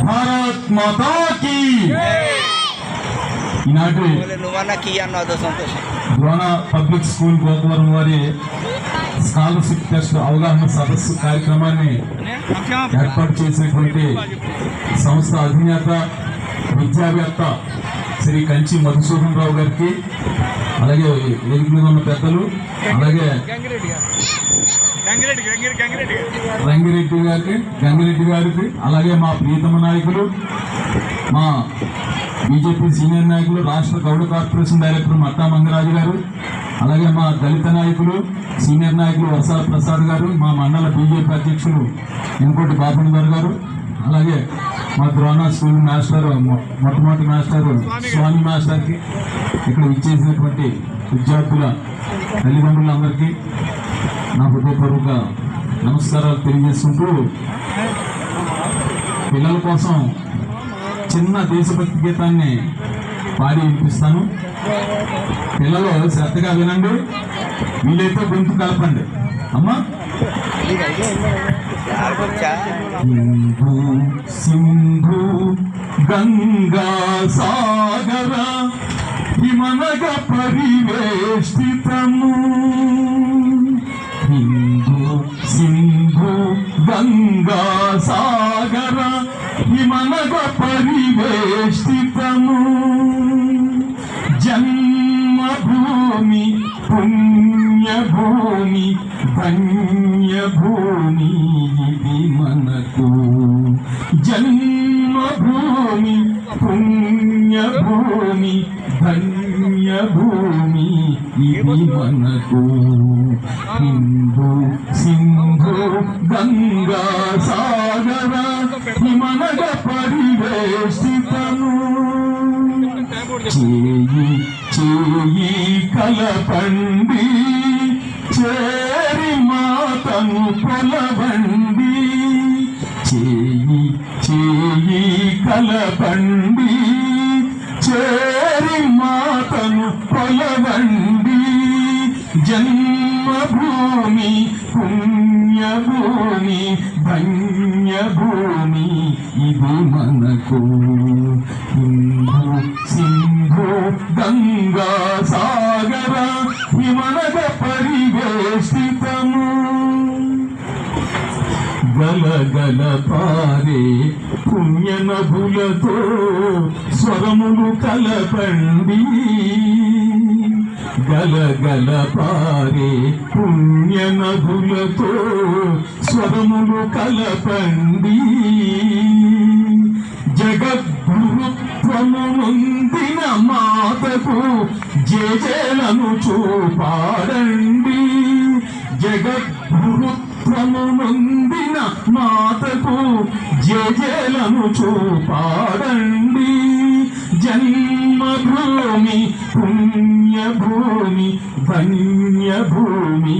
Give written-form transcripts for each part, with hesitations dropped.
భారత్ మాతా key. ఈనాటి Drona public school Gokavaram వారి scholarship test అవగాహన సదస్సు కార్యక్రమాన్ని ఏర్పాటు చేసినటువంటి సంస్థ అధినేత విద్యావేత్త శ్రీ కంచి మధుసూదన్ రావు గారికి, అలాగే వేదిక మీద ఉన్న పెద్దలు, అలాగే గంగిరెడ్డి గారికి, అలాగే మా ప్రియతమ నాయకులు, మా బీజేపీ సీనియర్ నాయకులు, రాష్ట్ర గౌడ కార్పొరేషన్ డైరెక్టర్ మట్టా మంగరాజు గారు, అలాగే మా దళిత నాయకులు సీనియర్ నాయకులు వర్షాల ప్రసాద్ గారు, మా మండల బీజేపీ అధ్యక్షులు ఇంకోటి బాపనగారు గారు, అలాగే మా ద్రోణ స్కూల్ మాస్టర్ మొట్టమొదటి మాస్టర్ స్వామి మాస్టర్కి, ఇక్కడ ఇచ్చేసినటువంటి విద్యార్థుల తల్లిదండ్రులందరికీ నా హృదయపూర్వక నమస్కారాలు తెలియజేసుకుంటూ, పిల్లల కోసం చిన్న దేశభక్తి గీతాన్ని పాడి వినిపిస్తాను. పిల్లలు శ్రద్ధగా వినండి, వీలైతే గొంతు కలపండి అమ్మా. హిందూ సింధు గంగా సాగర హిమనగ పరివేష్టితము. హిందూ సింధు గంగా సాగర హిమనగ పరివేష్టితము. జన్మభూమి పుణ్యభూమి ధన్యభూమి ఇది మనకు. జన్మభూమి పుణ్యభూమి ధన్యభూమి ఇది మనకు. హిందూ సింధు గంగా సాగర హిమనగ పరివేష్టితము. చేయి చేయి కలపండి, చేరి మాతను కొలవండి. చేయి చేయి కలపండి, చేరి మాతను కొలవండి. జన్మభూమి పుణ్యభూమి ధన్యభూమి ఇది మనకు. హిందూ సింధు గంగా సాగర హిమనగ పరివేష్టితము. గలగల పారే పుణ్యనభులతో స్వరములు కలపండి. గలగల పారే పుణ్యనభులతో స్వరములు కలపండి. జగద్గురుత్వము నొందిన మాతకు జేజేలను చూపాడండి. జగద్గురుత్వము నొందిన మాతకు జేజేలను చూపాడండి. జన్మభూమి పుణ్యభూమి ధన్యభూమి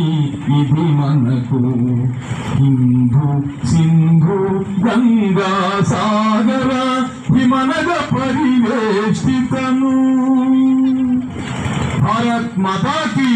ఇది మనకు. హిందూ సింధు గంగా సాగర హిమనగ పరివేష్టితము. భారత్ మాతా కీ.